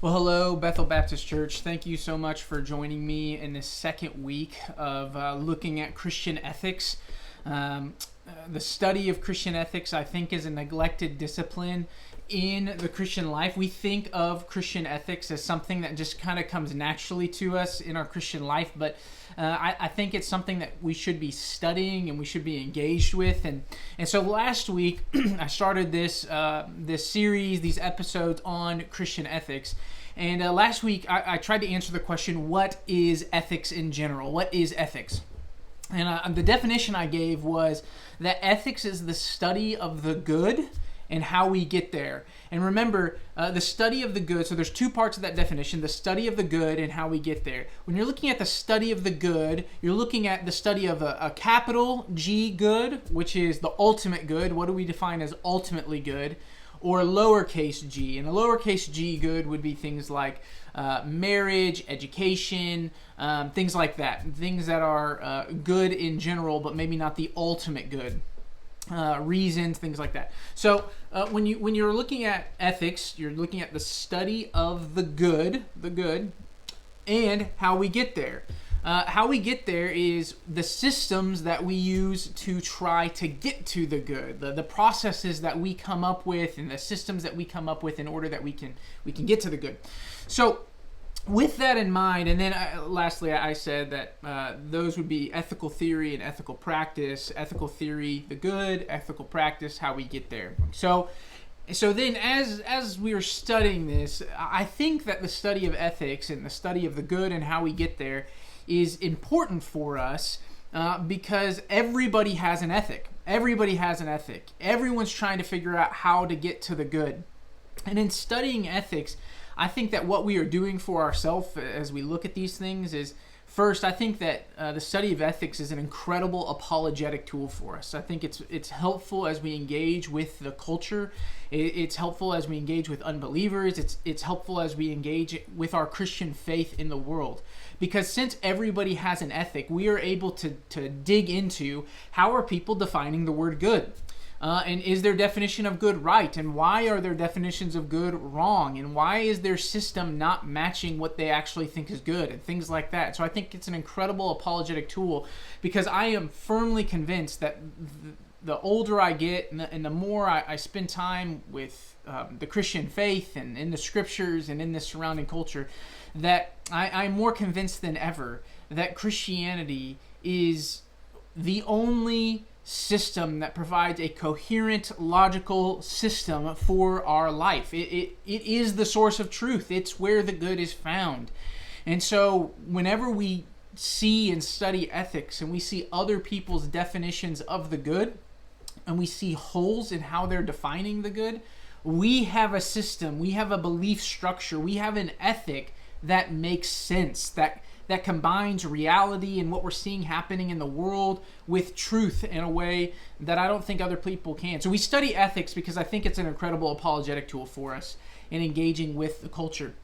Well, hello, Bethel Baptist Church. Thank you so much for joining me in this second week of looking at Christian ethics. The study of Christian ethics, I think, is a neglected discipline in the Christian life. We think of Christian ethics as something that just kind of comes naturally to us in our Christian life, but I think it's something that we should be studying and we should be engaged with. And so last week, I started this series, these episodes on Christian ethics. And last week, I tried to answer the question, what is ethics in general? What is ethics? And the definition I gave was that ethics is the study of the good and how we get there. And remember, the study of the good, so there's two parts of that definition, the study of the good and how we get there. When you're looking at the study of the good, you're looking at the study of a capital G good, which is the ultimate good. What do we define as ultimately good? Or lowercase g. And a lowercase g good would be things like marriage, education, things like that. Things that are good in general, but maybe not the ultimate good. Reasons, things like that. So when you're looking at ethics, you're looking at the study of the good, and how we get there. How we get there is the systems that we use to try to get to the good, the processes that we come up with, and the systems that we come up with in order that we can get to the good. So with that in mind, and then lastly, I said that those would be ethical theory and ethical practice. Ethical theory, the good; ethical practice, how we get there. So then, as we are studying this, I think that the study of ethics and the study of the good and how we get there is important for us because everybody has an ethic. Everybody has an ethic. Everyone's trying to figure out how to get to the good. And in studying ethics, I think that what we are doing for ourselves as we look at these things is, first, I think that the study of ethics is an incredible apologetic tool for us. I think it's helpful as we engage with the culture. It's helpful as we engage with unbelievers. It's helpful as we engage with our Christian faith in the world. Because since everybody has an ethic, we are able to dig into how are people defining the word good. And is their definition of good right? And why are their definitions of good wrong? And why is their system not matching what they actually think is good? And things like that. So I think it's an incredible apologetic tool because I am firmly convinced that the older I get and the more I spend time with the Christian faith and in the scriptures and in the surrounding culture, that I'm more convinced than ever that Christianity is the only system that provides a coherent, logical system for our life. It is the source of truth. It's where the good is found. And so whenever we see and study ethics and we see other people's definitions of the good and we see holes in how they're defining the good, we have a system, we have a belief structure, we have an ethic that makes sense, that combines reality and what we're seeing happening in the world with truth in a way that I don't think other people can. So we study ethics because I think it's an incredible apologetic tool for us in engaging with the culture.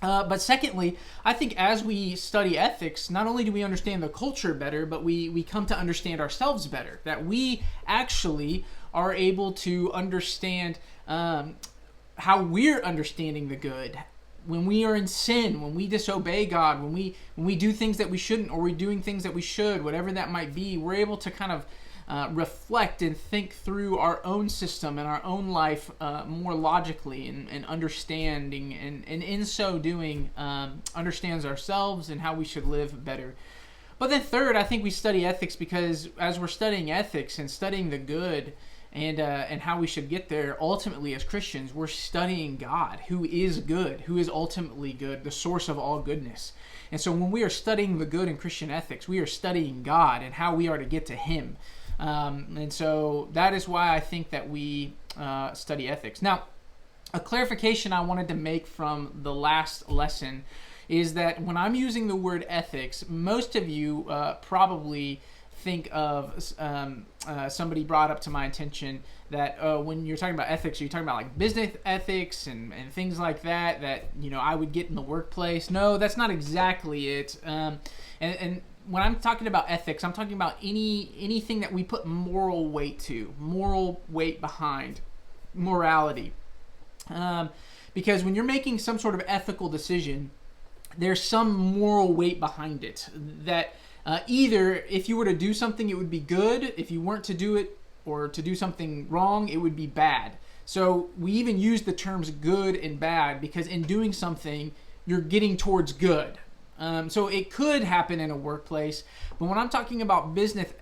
But secondly, I think as we study ethics, not only do we understand the culture better, but we come to understand ourselves better. That we actually are able to understand how we're understanding the good. When we are in sin, when we disobey God, when we do things that we shouldn't, or we're doing things that we should, whatever that might be, we're able to kind of reflect and think through our own system and our own life more logically and understanding, and in so doing understands ourselves and how we should live better. But then third, I think we study ethics because as we're studying ethics and studying the good and how we should get there, ultimately as Christians, we're studying God, who is good, who is ultimately good, the source of all goodness. And so when we are studying the good in Christian ethics, we are studying God and how we are to get to Him. And so that is why I think that we study ethics. Now, a clarification I wanted to make from the last lesson is that when I'm using the word ethics, most of you probably think of somebody brought up to my attention that when you're talking about ethics, you're talking about like business ethics and things like that I would get in the workplace. No, that's not exactly it. And when I'm talking about ethics, I'm talking about anything that we put moral weight behind, morality. Because when you're making some sort of ethical decision, there's some moral weight behind it that either if you were to do something, it would be good. If you weren't to do it or to do something wrong, it would be bad. So we even use the terms good and bad because in doing something, you're getting towards good. So it could happen in a workplace, but when I'm talking about business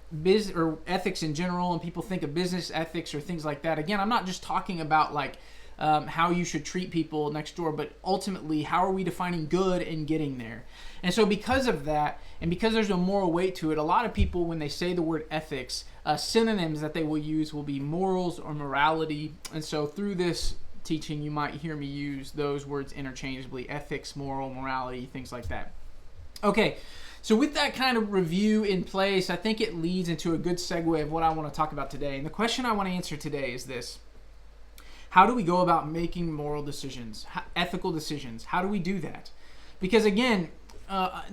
or ethics in general, and people think of business ethics or things like that, again, I'm not just talking about like how you should treat people next door, but ultimately, how are we defining good and getting there? And so because of that, and because there's a moral weight to it, a lot of people, when they say the word ethics, synonyms that they will use will be morals or morality. And so through this teaching, you might hear me use those words interchangeably: ethics, moral, morality, things like that. Okay, so with that kind of review in place, I think it leads into a good segue of what I want to talk about today. And the question I want to answer today is this: how do we go about making moral decisions, ethical decisions? How do we do that? Because again,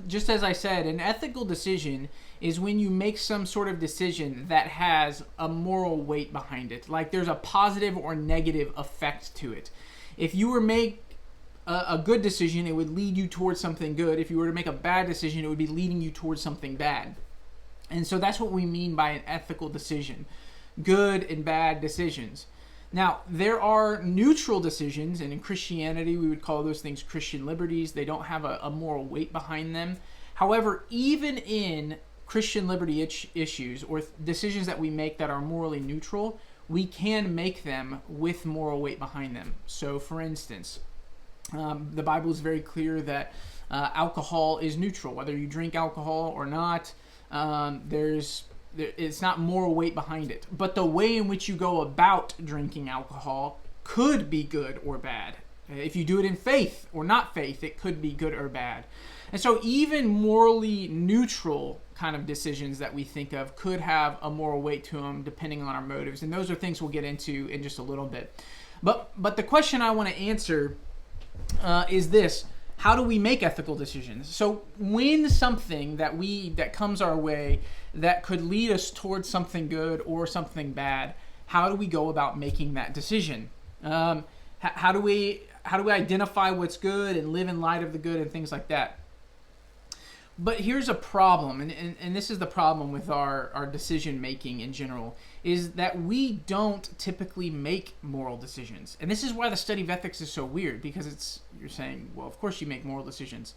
just as I said, an ethical decision is when you make some sort of decision that has a moral weight behind it. Like there's a positive or negative effect to it. If you were make a good decision, it would lead you towards something good. If you were to make a bad decision, it would be leading you towards something bad. And so that's what we mean by an ethical decision. Good and bad decisions. Now, there are neutral decisions, and in Christianity, we would call those things Christian liberties. They don't have a moral weight behind them. However, even in Christian liberty issues or decisions that we make that are morally neutral, we can make them with moral weight behind them. So, for instance, the Bible is very clear that alcohol is neutral. Whether you drink alcohol or not, it's not moral weight behind it. But the way in which you go about drinking alcohol could be good or bad. If you do it in faith or not faith, it could be good or bad. And so even morally neutral kind of decisions that we think of could have a moral weight to them depending on our motives. And those are things we'll get into in just a little bit. But the question I want to answer is this: how do we make ethical decisions? So when something that comes our way that could lead us towards something good or something bad, how do we go about making that decision? How do we identify what's good and live in light of the good and things like that? But here's a problem, and this is the problem with our decision making in general, is that we don't typically make moral decisions. And this is why the study of ethics is so weird, because you're saying, well, of course you make moral decisions.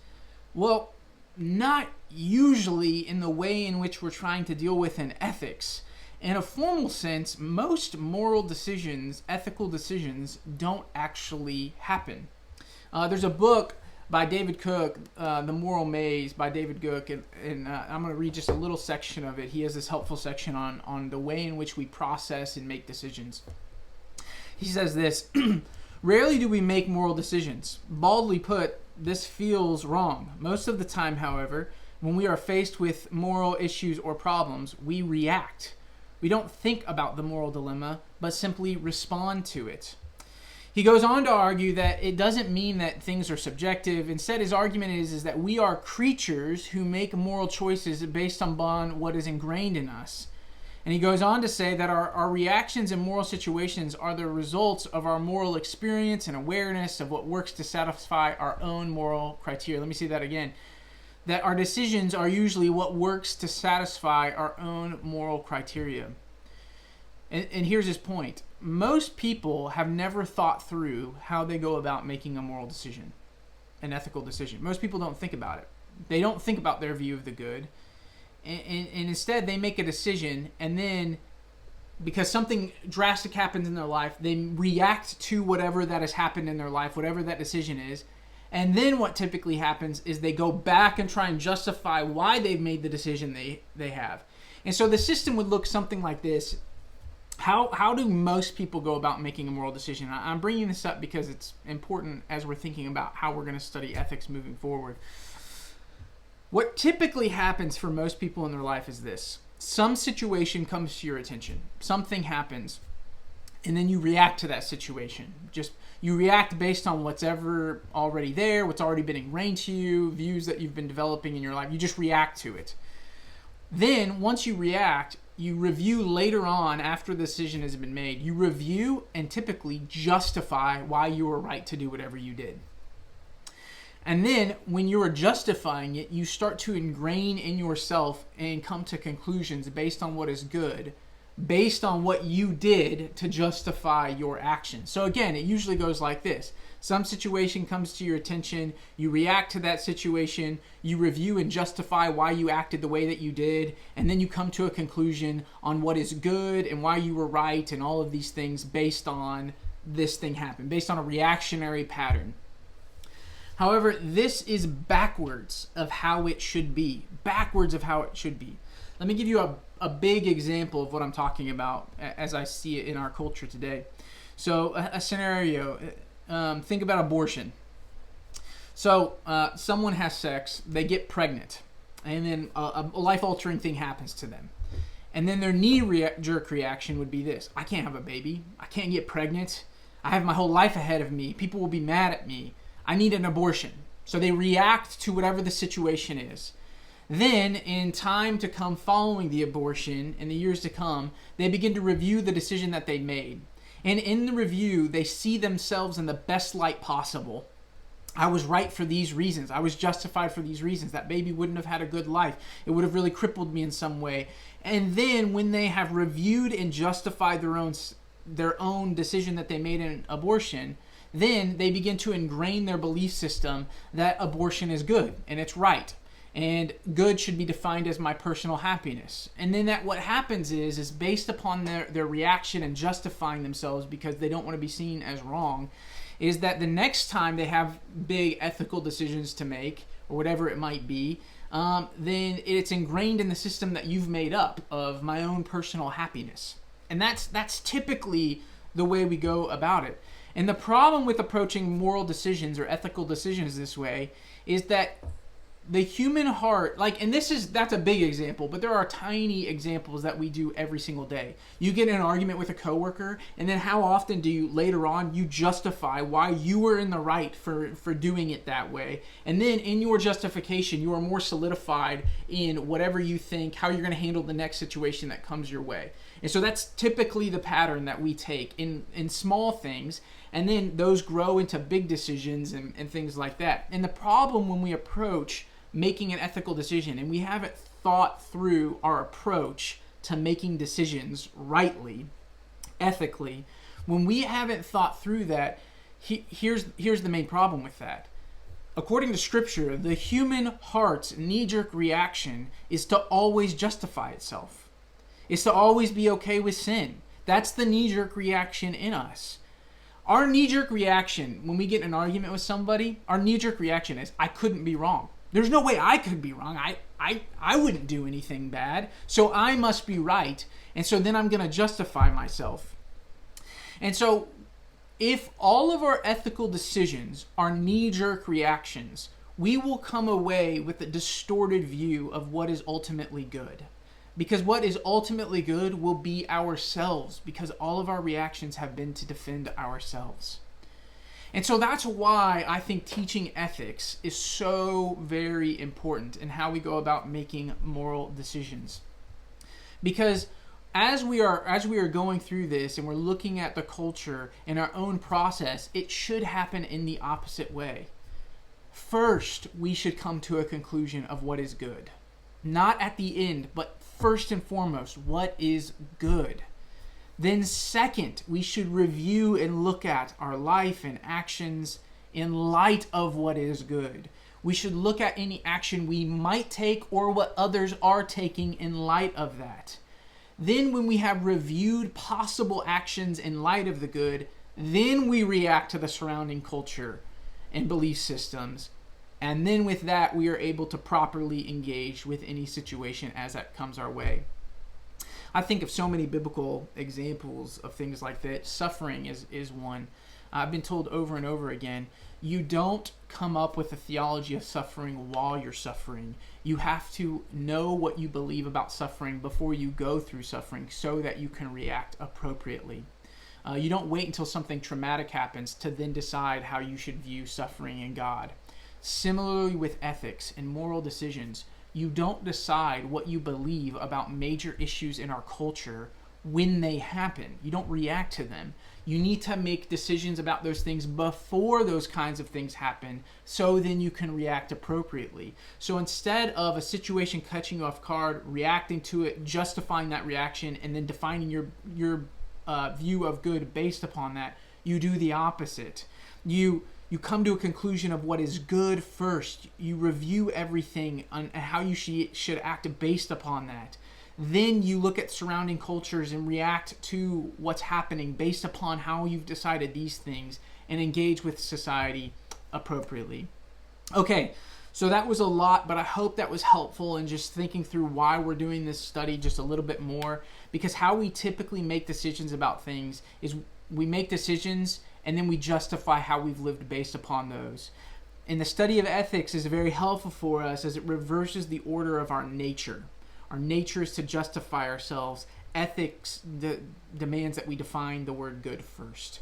Well, not usually in the way in which we're trying to deal with in ethics. In a formal sense, most moral decisions, ethical decisions, don't actually happen. There's a book by David Cook, The Moral Maze by David Cook, and I'm going to read just a little section of it. He has this helpful section on the way in which we process and make decisions. He says this: rarely do we make moral decisions. Baldly put, this feels wrong. Most of the time, however, when we are faced with moral issues or problems, we react. We don't think about the moral dilemma, but simply respond to it. He goes on to argue that it doesn't mean that things are subjective. Instead, his argument is that we are creatures who make moral choices based upon what is ingrained in us. And he goes on to say that our reactions in moral situations are the results of our moral experience and awareness of what works to satisfy our own moral criteria. Let me say that again. That our decisions are usually what works to satisfy our own moral criteria. And here's his point. Most people have never thought through how they go about making a moral decision, an ethical decision. Most people don't think about it. They don't think about their view of the good. And instead, they make a decision, and then because something drastic happens in their life, they react to whatever that has happened in their life, whatever that decision is. And then what typically happens is they go back and try and justify why they've made the decision they have. And so the system would look something like this. How do most people go about making a moral decision? I'm bringing this up because it's important as we're thinking about how we're going to study ethics moving forward. What typically happens for most people in their life is this. Some situation comes to your attention. Something happens, and then you react to that situation. You react based on what's ever already there, what's already been ingrained to you, views that you've been developing in your life. You just react to it. Then, once you react, you review later on after the decision has been made. You review and typically justify why you were right to do whatever you did. And then when you are justifying it, you start to ingrain in yourself and come to conclusions based on what is good, based on what you did to justify your actions. So again, it usually goes like this. Some situation comes to your attention, you react to that situation, you review and justify why you acted the way that you did, and then you come to a conclusion on what is good and why you were right and all of these things based on this thing happened, based on a reactionary pattern. However, this is backwards of how it should be. Backwards of how it should be. Let me give you a big example of what I'm talking about as I see it in our culture today. So a scenario, think about abortion. So someone has sex, they get pregnant, and then a life-altering thing happens to them. And then their knee-jerk reaction would be this: I can't have a baby. I can't get pregnant. I have my whole life ahead of me. People will be mad at me. I need an abortion. So they react to whatever the situation is. Then, in time to come following the abortion, in the years to come, they begin to review the decision that they made. And in the review, they see themselves in the best light possible. I was right for these reasons. I was justified for these reasons. That baby wouldn't have had a good life. It would have really crippled me in some way. And then when they have reviewed and justified their own decision that they made in abortion, then they begin to ingrain their belief system that abortion is good and it's right. And good should be defined as my personal happiness. And then what happens is based upon their reaction and justifying themselves because they don't want to be seen as wrong, is that the next time they have big ethical decisions to make, or whatever it might be, then it's ingrained in the system that you've made up of my own personal happiness. And that's typically the way we go about it. And the problem with approaching moral decisions or ethical decisions this way is that the human heart, that's a big example, but there are tiny examples that we do every single day. You get in an argument with a coworker, and then how often do you, later on, you justify why you were in the right for doing it that way. And then in your justification, you are more solidified in whatever you think, how you're going to handle the next situation that comes your way. And so that's typically the pattern that we take in small things, and then those grow into big decisions and things like that. And the problem when we approach making an ethical decision and we haven't thought through our approach to making decisions rightly, ethically, when we haven't thought through that, here's the main problem with that. According to Scripture, the human heart's knee-jerk reaction is to always justify itself. It's to always be okay with sin. That's the knee-jerk reaction in us. Our knee-jerk reaction, when we get in an argument with somebody, our knee-jerk reaction is, I couldn't be wrong. There's no way I could be wrong. I wouldn't do anything bad, so I must be right. And so then I'm going to justify myself. And so if all of our ethical decisions are knee-jerk reactions, we will come away with a distorted view of what is ultimately good. Because what is ultimately good will be ourselves, because all of our reactions have been to defend ourselves. And so that's why I think teaching ethics is so very important in how we go about making moral decisions. Because as we are going through this and we're looking at the culture and our own process, it should happen in the opposite way. First, we should come to a conclusion of what is good. Not at the end, but first and foremost, what is good. Then second, we should review and look at our life and actions in light of what is good. We should look at any action we might take or what others are taking in light of that. Then when we have reviewed possible actions in light of the good, then we react to the surrounding culture and belief systems. And then with that, we are able to properly engage with any situation as that comes our way. I think of so many biblical examples of things like that. Suffering is one. I've been told over and over again, you don't come up with a theology of suffering while you're suffering. You have to know what you believe about suffering before you go through suffering so that you can react appropriately. You don't wait until something traumatic happens to then decide how you should view suffering and God. Similarly with ethics and moral decisions, you don't decide what you believe about major issues in our culture when they happen. You don't react to them. You need to make decisions about those things before those kinds of things happen, so then you can react appropriately. So instead of a situation catching you off guard, reacting to it, justifying that reaction, and then defining your view of good based upon that, you do the opposite. You come to a conclusion of what is good first. You review everything and how you should act based upon that. Then you look at surrounding cultures and react to what's happening based upon how you've decided these things, and engage with society appropriately. Okay, so that was a lot, but I hope that was helpful in just thinking through why we're doing this study just a little bit more, because how we typically make decisions about things is we make decisions and then we justify how we've lived based upon those. And the study of ethics is very helpful for us as it reverses the order of our nature. Our nature is to justify ourselves. Ethics demands that we define the word good first.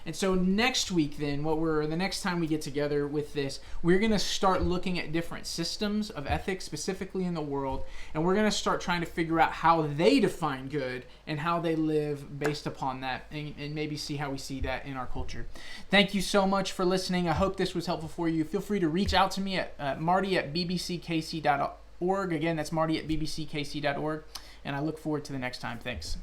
And so next week then, the next time we get together with this, we're going to start looking at different systems of ethics, specifically in the world, and we're going to start trying to figure out how they define good and how they live based upon that, and maybe see how we see that in our culture. Thank you so much for listening. I hope this was helpful for you. Feel free to reach out to me at marty@bbckc.org. Again, that's marty@bbckc.org, and I look forward to the next time. Thanks.